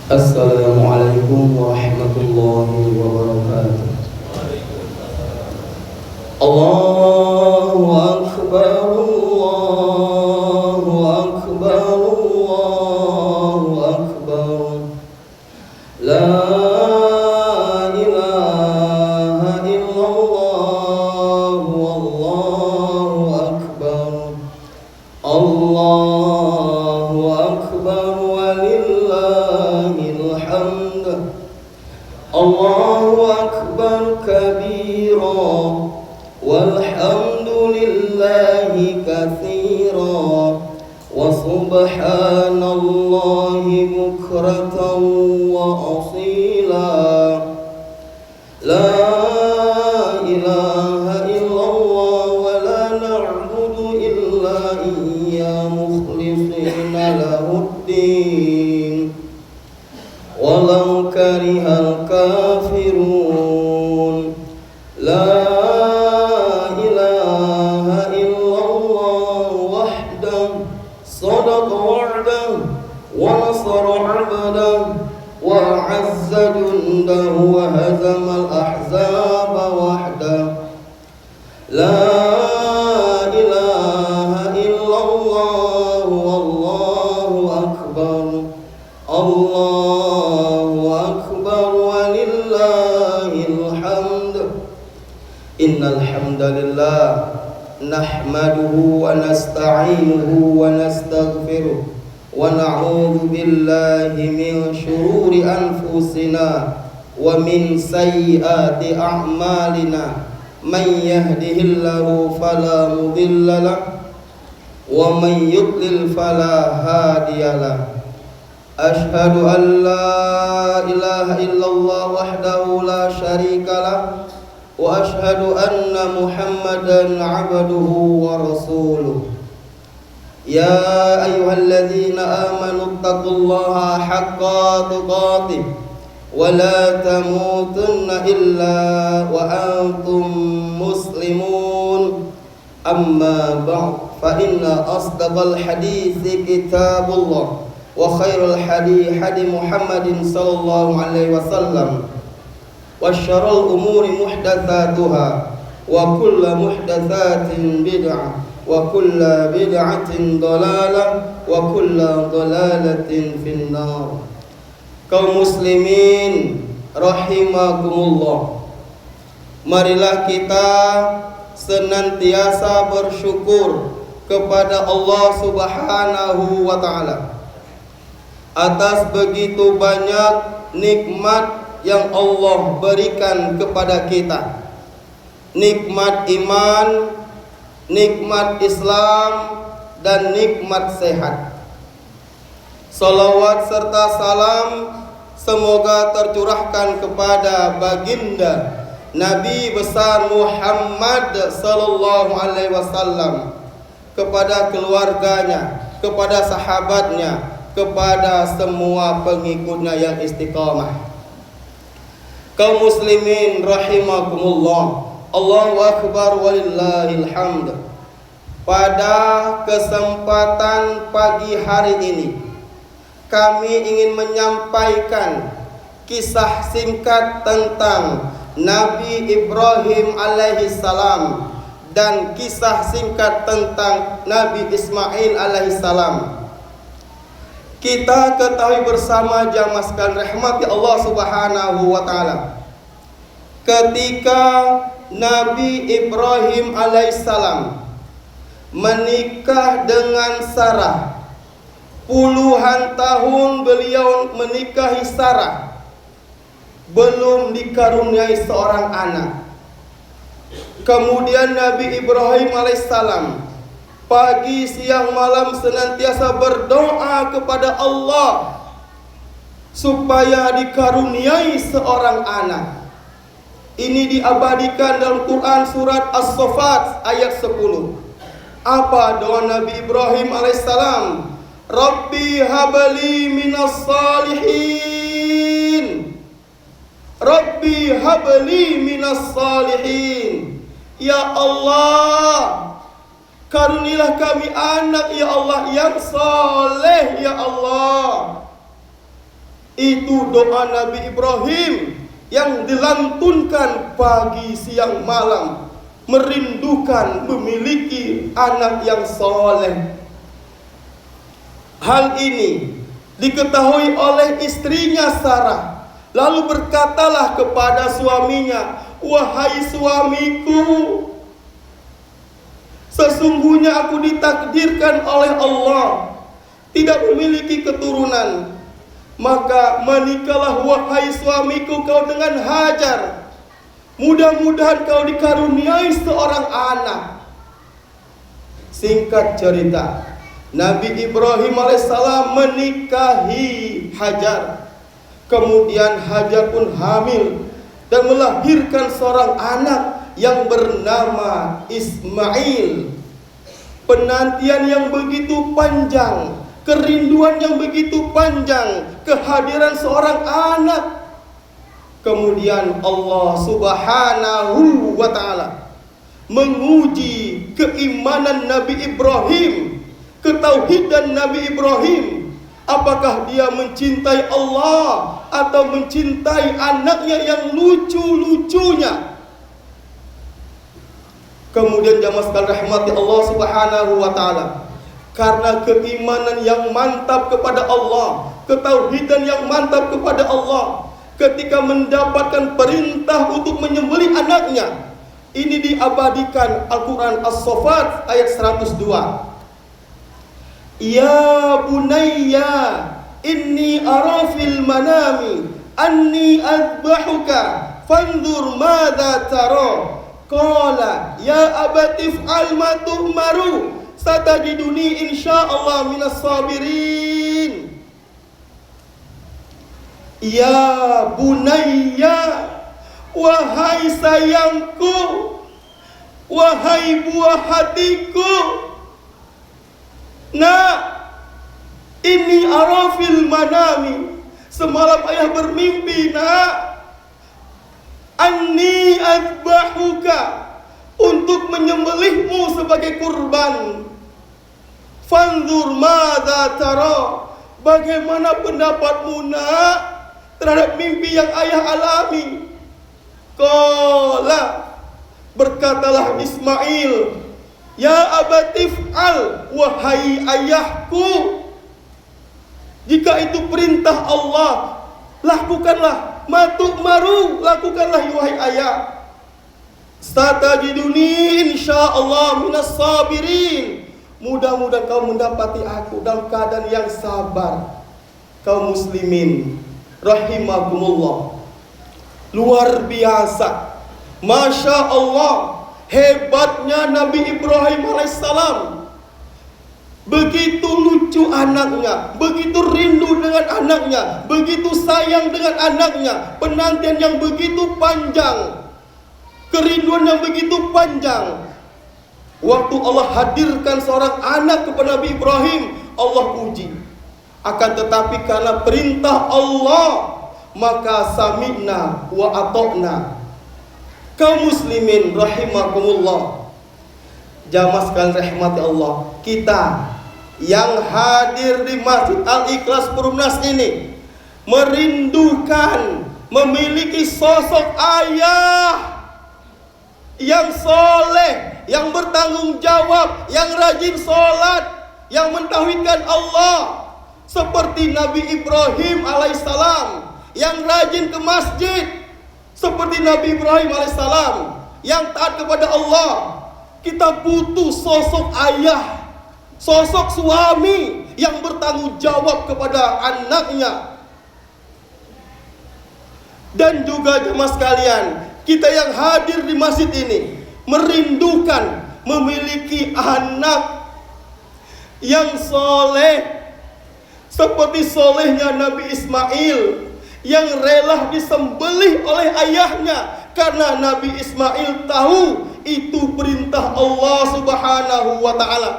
Assalamualaikum warahmatullahi wabarakatuh. Allahu Akbar, Allahu Akbar, Allahu Akbar. La ilaha illallah, Wallahu Akbar. Allahu Akbar walillahil hamd. Allahu Akbar kabira walhamdulillahi katsira wa subhanallahi bukratan wa asila. La ilaha illallah wa la na'budu illa iyya mukhlishina lahuddin walau karihal kafirun. La ilaha illallah wahdahu sadaqa wa'dahu wa nasara 'abdahu wa 'azza jundahu wa hazamal ahzaba wahdahu. La ilaha illallah wallahu akbar. Allahu akbar walillahil hamd. Innal hamdalillah nahmaduhu wa nasta'inuhu wa nastaghfiruh wa na'udzu billahi min shururi anfusina wa min sayyiati a'malina. Man yahdihillahu fala mudilla lahu wa man yudlil fala hadiyalah. Ashhadu an la ilaha illallah wahdahu la syarika lah wa ashhadu anna Muhammadan abduhu wa rasuluh. Ya ayyuhalladzina amanu taqullaha haqqa tuqatih wa la tamutunna illa wa antum muslimun. Amma ba'd, fa inna asdaqal hadithi kitabullah wa khairul hadi Muhammadin sallallahu alaihi wasallam wa syarrul umuri muhdatsatuha wa kullu muhdatsatin bid'ah wa kullu bid'atin dhalalah wa kullu dhalalatin finnar. Kaum muslimin rahimakumullah, marilah kita senantiasa bersyukur kepada Allah Subhanahu wa taala atas begitu banyak nikmat yang Allah berikan kepada kita. Nikmat iman, nikmat Islam, dan nikmat sehat. Salawat serta salam semoga tercurahkan kepada baginda Nabi besar Muhammad sallallahu alaihi wasallam, kepada keluarganya, kepada sahabatnya, kepada semua pengikutnya yang istiqamah. Kaum muslimin rahimakumullah, Allahu akbar walillahil hamd. Pada kesempatan pagi hari ini kami ingin menyampaikan kisah singkat tentang Nabi Ibrahim alaihissalam dan kisah singkat tentang Nabi Ismail alaihissalam. Kita ketahui bersama jamaah sekalian rahmati Allah Subhanahu wa taala, ketika Nabi Ibrahim alaihissalam menikah dengan Sarah, puluhan tahun beliau menikahi Sarah, belum dikaruniai seorang anak. Kemudian Nabi Ibrahim alaihissalam pagi, siang, malam senantiasa berdoa kepada Allah supaya dikaruniai seorang anak. Ini diabadikan dalam Quran surat As-Saffat ayat 10. Apa doa Nabi Ibrahim alaihissalam? Rabbi habli minas salihin. Rabbi habli minas salihin. Ya Allah, karunilah kami anak ya Allah yang saleh ya Allah. Itu doa Nabi Ibrahim yang dilantunkan pagi, siang, malam, merindukan memiliki anak yang soleh. Hal ini diketahui oleh istrinya Sarah. Lalu berkatalah kepada suaminya, "Wahai suamiku, sesungguhnya aku ditakdirkan oleh Allah tidak memiliki keturunan. Maka menikahlah wahai suamiku kau dengan Hajar. Mudah-mudahan kau dikaruniai seorang anak." Singkat cerita, Nabi Ibrahim alaihissalam menikahi Hajar. Kemudian Hajar pun hamil dan melahirkan seorang anak yang bernama Ismail. Penantian yang begitu panjang, kerinduan yang begitu panjang, kehadiran seorang anak. Kemudian Allah Subhanahu wa ta'ala menguji keimanan Nabi Ibrahim, ketauhidan Nabi Ibrahim. Apakah dia mencintai Allah atau mencintai anaknya yang lucu-lucunya? Kemudian jamaah sekalian rahmati Allah Subhanahu wa ta'ala, karena keimanan yang mantap kepada Allah, ketauhidan yang mantap kepada Allah, ketika mendapatkan perintah untuk menyembelih anaknya, ini diabadikan Al-Quran As-Saffat ayat 102. Ya bunayya inni ara fil manami anni adbahuka fanzur madza tara. Qala ya abati if'al ma tu'maru satajiduni insyaallah minas sabirin. Ya bunayya, wahai sayangku, wahai buah hatiku, ini arafil manami, semalam ayah bermimpi anni adbahuka, untuk menyembelihmu sebagai kurban. Fanzur madza tara, bagaimana pendapatmu terhadap mimpi yang ayah alami? Qala, berkatalah Ismail, ya abatif al, wahai ayahku, jika itu perintah Allah, lakukanlah. Matuk maru, lakukanlah wahai ayah. Satajiduni insyaallah minas sabirin, mudah-mudahan kau mendapati aku dalam keadaan yang sabar. Kaum muslimin rahimakumullah, luar biasa, masya Allah, hebatnya Nabi Ibrahim alaihissalam. Begitu lucu anaknya, begitu rindu dengan anaknya, begitu sayang dengan anaknya, penantian yang begitu panjang, kerinduan yang begitu panjang. Waktu Allah hadirkan seorang anak kepada Nabi Ibrahim, Allah uji. Akan tetapi karena perintah Allah, maka sami'na wa ata'na. Kaum muslimin rahimakumullah, jamaah sekalian rahmati Allah, kita yang hadir di Masjid Al-Ikhlas Perumnas ini merindukan memiliki sosok ayah yang soleh, yang bertanggung jawab, yang rajin sholat, yang mentauhidkan Allah, seperti Nabi Ibrahim alaihissalam, yang rajin ke masjid, seperti Nabi Ibrahim alaihissalam, yang taat kepada Allah. Kita butuh sosok ayah, sosok suami yang bertanggung jawab kepada anaknya. Dan juga jemaah sekalian, kita yang hadir di masjid ini merindukan memiliki anak yang soleh, seperti solehnya Nabi Ismail, yang rela disembelih oleh ayahnya, karena Nabi Ismail tahu itu perintah Allah Subhanahu wa ta'ala.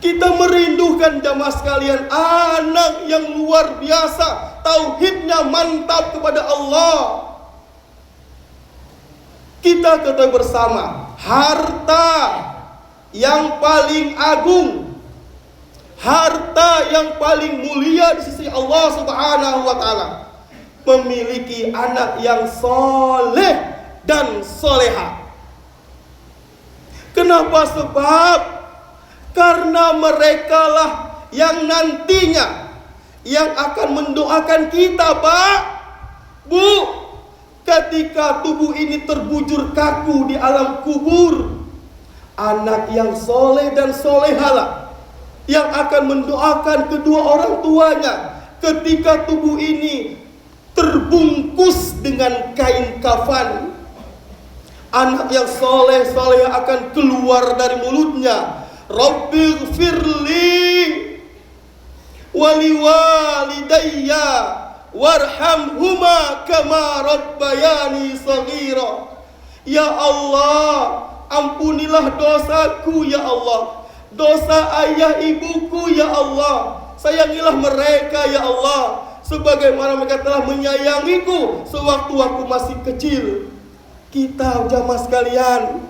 Kita merindukan jamaah sekalian anak yang luar biasa, tauhidnya mantap kepada Allah. Kita ketahui bersama, harta yang paling agung, harta yang paling mulia di sisi Allah Subhanahu wa taala, memiliki anak yang soleh dan soleha. Kenapa? Sebab karena merekalah yang nantinya yang akan mendoakan kita, Pak, Bu, ketika tubuh ini terbujur kaku di alam kubur. Anak yang soleh dan solehalah yang akan mendoakan kedua orang tuanya ketika tubuh ini terbungkus dengan kain kafan. Anak yang soleh akan keluar dari mulutnya, Rabbighfirli waliwalidayya warhamhuma kama rabbayani shaghira. Ya Allah, ampunilah dosaku ya Allah, dosa ayah ibuku ya Allah. Sayangilah mereka ya Allah, sebagaimana mereka telah menyayangiku sewaktu aku masih kecil. Kita jamaah sekalian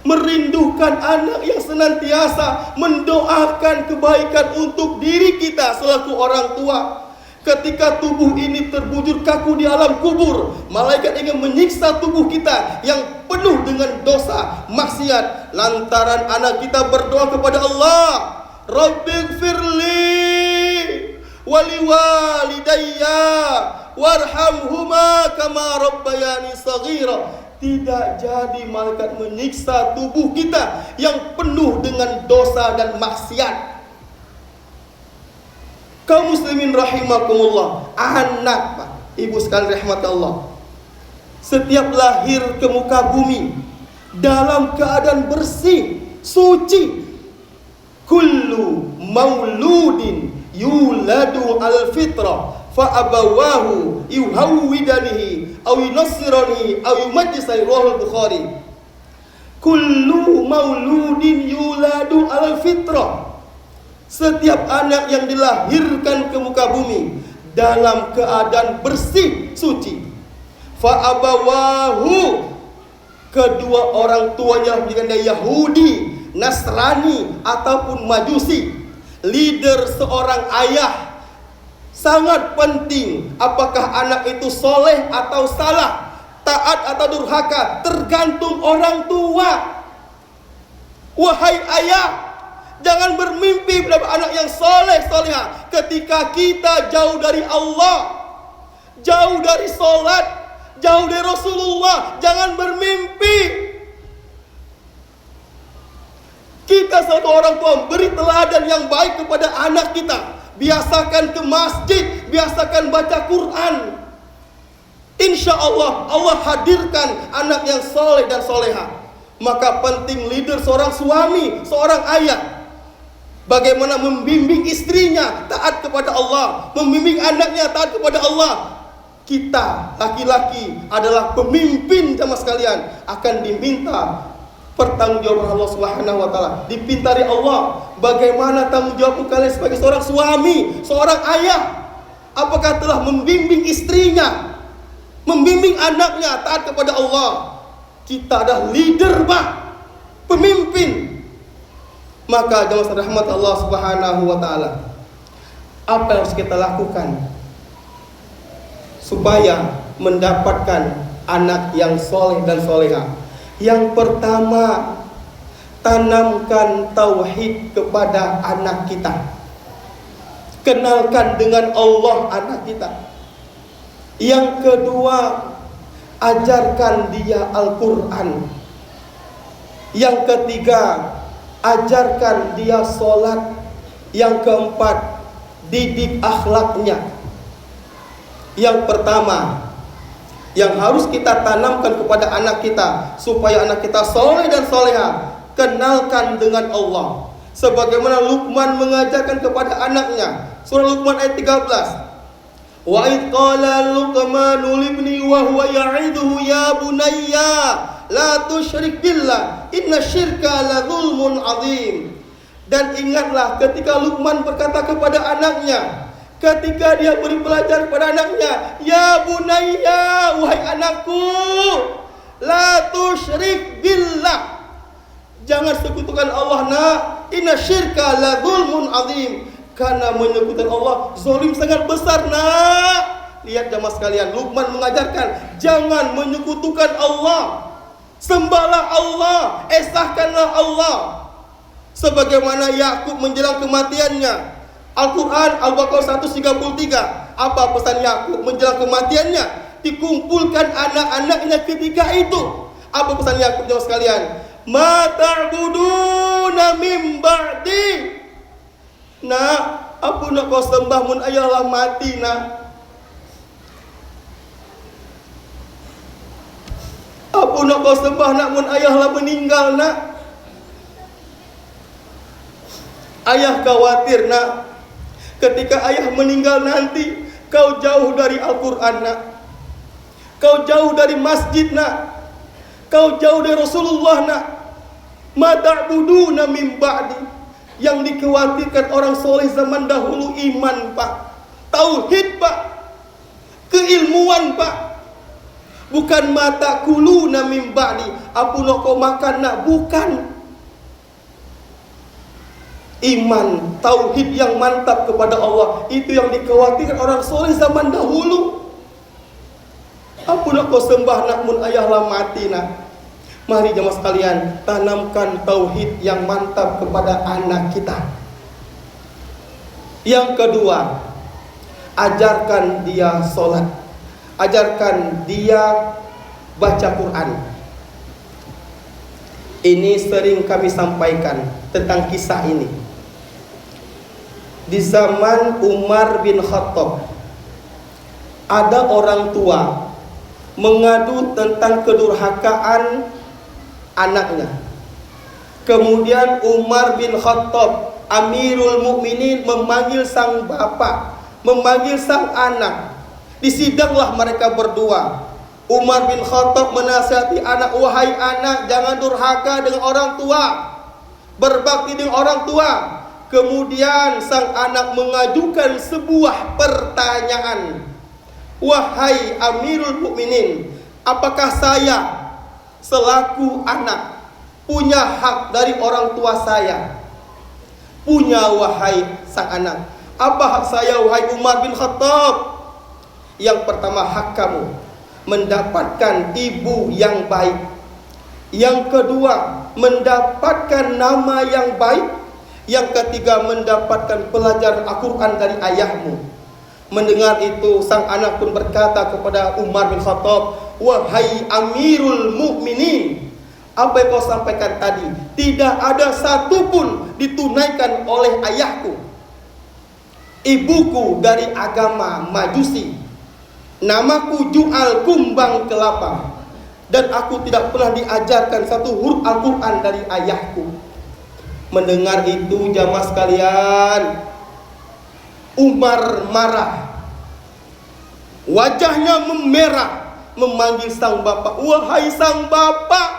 merindukan anak yang senantiasa mendoakan kebaikan untuk diri kita selaku orang tua. Ketika tubuh ini terbujur kaku di alam kubur, malaikat ingin menyiksa tubuh kita yang penuh dengan dosa, maksiat, lantaran anak kita berdoa kepada Allah, Rabbighfirli waliwalidayya warhamhuma kama rabbayani shaghira. Tidak jadi malaikat menyiksa tubuh kita yang penuh dengan dosa dan maksiat. Kaum muslimin rahimakumullah, anak, Pak, Ibu sekalian rahmat Allah, setiap lahir ke muka bumi dalam keadaan bersih, suci. Kullu mauludin yuladu al-fitrah fa abawahu yuhawwidanihi aw yunassirani aw yumajjisani, riwayat Bukhari. Kullu mauludin yuladu al-fitrah. Setiap anak yang dilahirkan ke muka bumi dalam keadaan bersih, suci. Fa abawahu, kedua orang tuanya jika Yahudi, Nasrani ataupun Majusi. Leader seorang ayah sangat penting. Apakah anak itu soleh atau salah, taat atau durhaka, tergantung orang tua. Wahai ayah, jangan bermimpi pada anak yang soleh soleha ketika kita jauh dari Allah, jauh dari solat, jauh dari Rasulullah. Jangan bermimpi. Kita satu orang tua beri teladan yang baik kepada anak kita. Biasakan ke masjid, biasakan baca Quran. Insya Allah, Allah hadirkan anak yang soleh dan soleha. Maka penting leader seorang suami, seorang ayah, bagaimana membimbing istrinya taat kepada Allah, membimbing anaknya taat kepada Allah. Kita laki-laki adalah pemimpin jamaah sekalian, akan diminta pertanggungjawaban Allah Subhanahu wa taala. Dipintari Allah, bagaimana tanggung jawab kalian sebagai seorang suami, seorang ayah? Apakah telah membimbing istrinya, membimbing anaknya taat kepada Allah? Kita adalah leader, Pak, pemimpin. Maka jamaah rahmat Allah Subhanahu wa taala, apa yang harus kita lakukan supaya mendapatkan anak yang soleh dan soleha? Yang pertama, tanamkan tauhid kepada anak kita. Kenalkan dengan Allah anak kita. Yang kedua, ajarkan dia Al-Quran. Yang ketiga, ajarkan dia sholat. Yang keempat, didik akhlaknya. Yang pertama yang harus kita tanamkan kepada anak kita supaya anak kita soleh dan soleha, kenalkan dengan Allah. Sebagaimana Luqman mengajarkan kepada anaknya, surah Luqman ayat 13. Wa id qala Luqmanu libni wa huwa ya'iduhu ya bunayya la tusyrik billah inna syirka la dzulmun adzim. Dan ingatlah ketika Luqman berkata kepada anaknya, ketika dia beri pelajaran kepada anaknya, ya bunayya, wahai anakku, la tusyrik billah, jangan sekutukan Allah, nak, inna syirka la dzulmun adzim, karena menyekutukan Allah, zalim sangat besar, nak. Lihat jamaah sekalian, Luqman mengajarkan jangan menyekutukan Allah. Sembahlah Allah, esahkanlah Allah. Sebagaimana Yakub menjelang kematiannya. Al-Quran Al-Baqarah 133. Apa pesan Yakub menjelang kematiannya? Dikumpulkan anak-anaknya ketika itu. Apa pesan Yakub jemaah sekalian? Ma ta'buduna min ba'di. Nak, apa nak kau sembah mun ayah lah mati, nak? Apa nak kau sembah nak mun ayah lah meninggal, nak? Ayah khawatir, nak. Ketika ayah meninggal nanti, kau jauh dari Al-Quran, nak. Kau jauh dari masjid, nak. Kau jauh dari Rasulullah, nak. Ma ta'buduna min ba'di. Yang dikhawatirkan orang soleh zaman dahulu iman, Pak. Tauhid, Pak. Keilmuan, Pak. Bukan mata kuluna min ba'di. Apa nak kau makan, nak? Bukan. Iman, tauhid yang mantap kepada Allah, itu yang dikhawatirkan orang soleh zaman dahulu. Apa nak kau sembah, nak mun ayah lah mati, nak? Mari jemaah sekalian, tanamkan tauhid yang mantap kepada anak kita. Yang kedua, ajarkan dia sholat, ajarkan dia baca Quran. Ini sering kami sampaikan tentang kisah ini. Di zaman Umar bin Khattab, ada orang tua mengadu tentang kedurhakaan anaknya. Kemudian Umar bin Khattab, Amirul Mukminin, memanggil sang bapak, memanggil sang anak. Disidanglah mereka berdua. Umar bin Khattab menasihati anak, wahai anak, jangan durhaka dengan orang tua, berbakti dengan orang tua. Kemudian sang anak mengajukan sebuah pertanyaan. Wahai Amirul Mukminin, apakah saya selaku anak punya hak dari orang tua saya? Punya, wahai sang anak. Apa hak saya, wahai Umar bin Khattab? Yang pertama, hak kamu mendapatkan ibu yang baik. Yang kedua, mendapatkan nama yang baik. Yang ketiga, mendapatkan pelajaran Al-Quran dari ayahmu. Mendengar itu, sang anak pun berkata kepada Umar bin Khattab, wahai Amirul Mukminin, apa yang kau sampaikan tadi tidak ada satupun ditunaikan oleh ayahku. Ibuku dari agama Majusi, namaku jual kumbang kelapa, dan aku tidak pernah diajarkan satu huruf Al-Quran dari ayahku. Mendengar itu jamaah sekalian, Umar marah, wajahnya memerah, memanggil sang bapak, wahai sang bapak,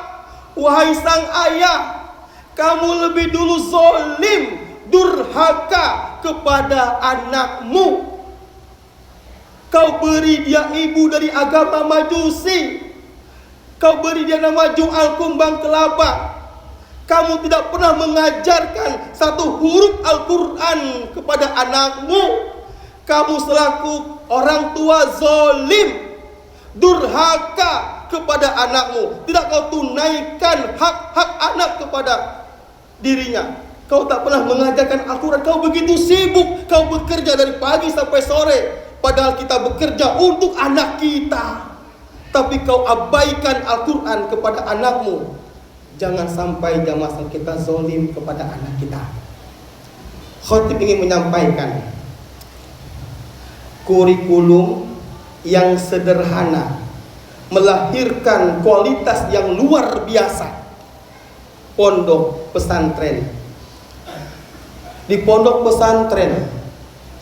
wahai sang ayah, kamu lebih dulu zalim, durhaka kepada anakmu. Kau beri dia ibu dari agama Majusi, kau beri dia nama jual kumbang kelapa. Kamu tidak pernah mengajarkan satu huruf Al-Quran kepada anakmu. Kamu selaku orang tua zalim, durhaka kepada anakmu. Tidak kau tunaikan hak-hak anak kepada dirinya. Kau tak pernah mengajarkan Al-Quran. Kau begitu sibuk, kau bekerja dari pagi sampai sore. Padahal kita bekerja untuk anak kita, tapi kau abaikan Al-Quran kepada anakmu. Jangan sampai jamaah kita zalim kepada anak kita. Khatib ingin menyampaikan kurikulum yang sederhana melahirkan kualitas yang luar biasa. Pondok pesantren. Di pondok pesantren,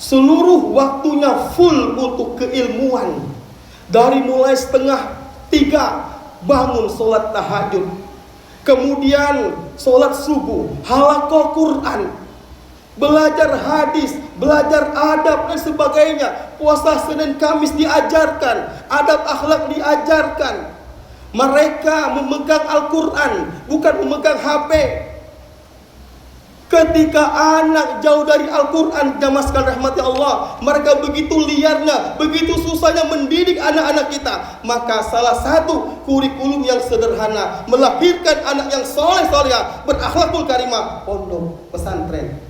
seluruh waktunya full untuk keilmuan. Dari mulai 2:30 bangun sholat tahajud, kemudian sholat subuh, halaqah Quran, belajar hadis, belajar adab dan sebagainya. Puasa Senin Kamis diajarkan, adab akhlak diajarkan. Mereka memegang Al-Quran, bukan memegang HP. Ketika anak jauh dari Al-Quran, jamaah sekalian rahmati Allah, mereka begitu liarnya, begitu susahnya mendidik anak-anak kita. Maka salah satu kurikulum yang sederhana melahirkan anak yang soleh-solehah, berakhlakul karimah, pondok pesantren.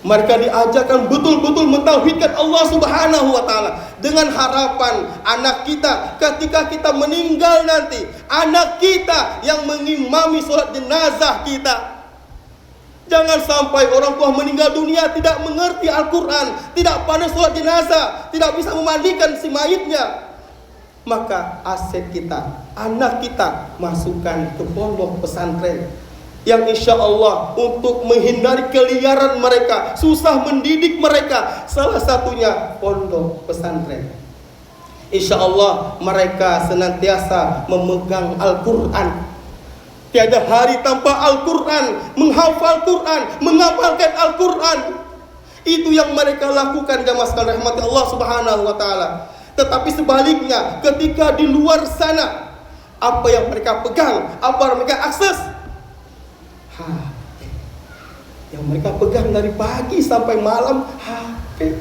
Mereka diajarkan betul-betul mentauhidkan Allah Subhanahu wa Ta'ala, dengan harapan anak kita ketika kita meninggal nanti, anak kita yang mengimami sholat jenazah kita. Jangan sampai orang tua meninggal dunia tidak mengerti Al-Quran, tidak pandai sholat jenazah, tidak bisa memandikan si mayitnya. Maka aset kita, anak kita, masukkan ke pondok pesantren yang insya Allah untuk menghindari keliaran mereka, susah mendidik mereka, salah satunya pondok pesantren. Insya Allah mereka senantiasa memegang Al-Quran. Tiada hari tanpa Al-Quran, menghafal Quran, menghafalkan Al-Quran. Itu yang mereka lakukan, jamaah sekalian rahmati Allah Subhanahu wa Ta'ala. Tetapi sebaliknya, ketika di luar sana, apa yang mereka pegang, apa yang mereka akses, yang mereka pegang dari pagi sampai malam, HP.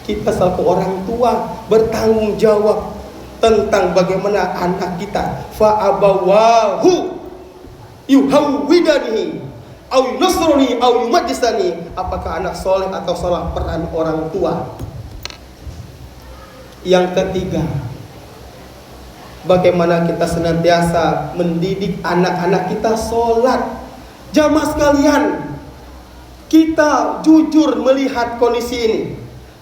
Kita selaku orang tua bertanggung jawab tentang bagaimana anak kita. Fa'abawahu yuhawwidanihi au yunasruni au yumajjisani. Apakah anak soleh atau salah peran orang tua? Yang ketiga, bagaimana kita senantiasa mendidik anak-anak kita sholat. Jamaah sekalian, kita jujur melihat kondisi ini.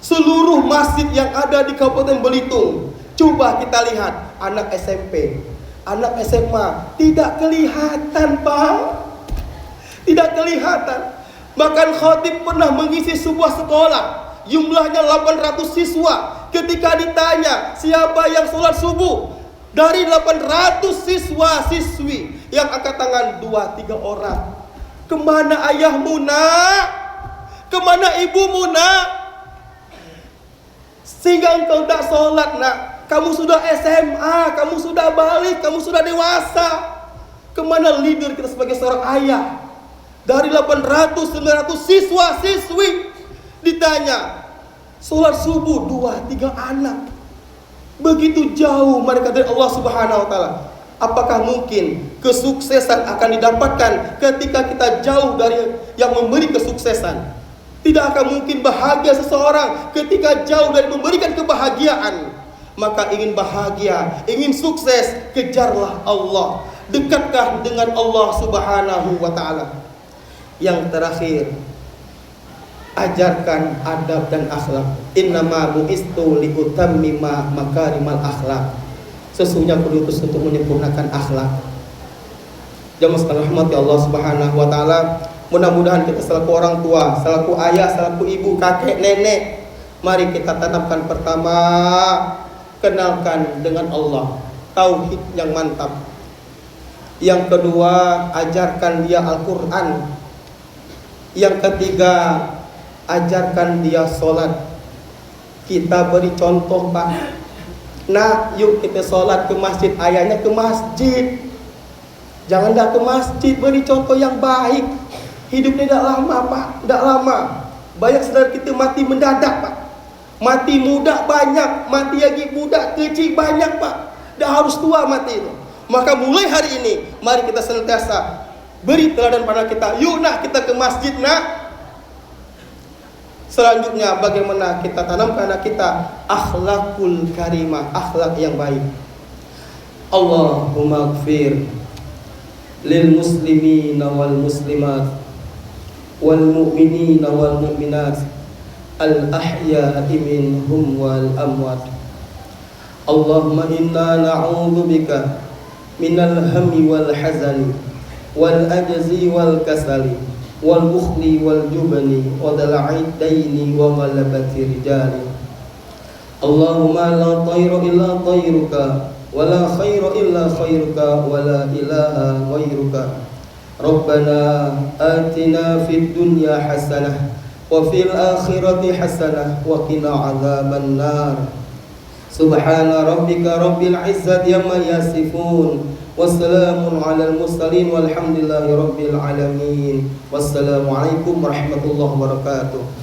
Seluruh masjid yang ada di Kabupaten Belitung, coba kita lihat anak SMP, anak SMA, tidak kelihatan, Pak. Tidak kelihatan. Bahkan khatib pernah mengisi sebuah sekolah, jumlahnya 800 siswa. Ketika ditanya siapa yang sholat subuh, dari 800 siswa-siswi yang angkat tangan 2-3 orang. Kemana ayahmu nak? Kemana ibumu nak? Sehingga engkau tak sholat nak. Kamu sudah SMA, kamu sudah balik, kamu sudah dewasa. Kemana leader kita sebagai seorang ayah? Dari 800-900 siswa-siswi ditanya, sholat subuh 2-3 anak. Begitu jauh mereka dari Allah Subhanahu wa Ta'ala. Apakah mungkin kesuksesan akan didapatkan ketika kita jauh dari yang memberi kesuksesan? Tidak akan mungkin bahagia seseorang ketika jauh dari memberikan kebahagiaan. Maka ingin bahagia, ingin sukses, kejarlah Allah. Dekatlah dengan Allah Subhanahu wa Ta'ala. Yang terakhir, ajarkan adab dan akhlak. Innama bu'istu liutammima makarimal akhlak. Sesungguhnya aku diutus untuk menyempurnakan akhlak. Jamaah sekalian rahmati Allah Subhanahu wa Ta'ala, mudah-mudahan kita selaku orang tua, selaku ayah, selaku ibu, kakek, nenek, mari kita tanamkan pertama, kenalkan dengan Allah, tauhid yang mantap. Yang kedua, ajarkan dia Al-Quran. Yang ketiga, ajarkan dia sholat. Kita beri contoh, Pak. Nah, yuk kita sholat ke masjid. Ayahnya ke masjid, jangan dah ke masjid. Beri contoh yang baik. Hidup ini tidak lama, Pak. Tidak lama. Banyak saudara kita mati mendadak, Pak. Mati muda banyak, mati lagi muda kecil banyak, Pak. Dah harus tua mati itu. Maka mulai hari ini, mari kita senantiasa beri teladan pada kita. Yuk nak kita ke masjid nak. Selanjutnya bagaimana kita tanamkan anak kita akhlakul karimah, akhlak yang baik. Allahumma ighfir lil muslimina wal muslimat wal mu'minina wal mu'minat al ahya'i minhum wal amwat. Allahumma inna na'udzubika minal hammi wal hazani wal ajzi wal kasali wal bukhli wal jubni wa dala'id daini wa ghalabati rijali. Allahumma la tayra illa tayruka wa la khayra illa khayruka wa la ilaha ghayruka. Rabbana atina fid dunya hasanah wa fil akhirati hasanah wa qina adzaban nar. Subhana rabbika rabbil izzati amma yasifun Wassalamun alal mursalin walhamdulillahi rabbil alamin. Wassalamualaikum warahmatullahi wabarakatuh.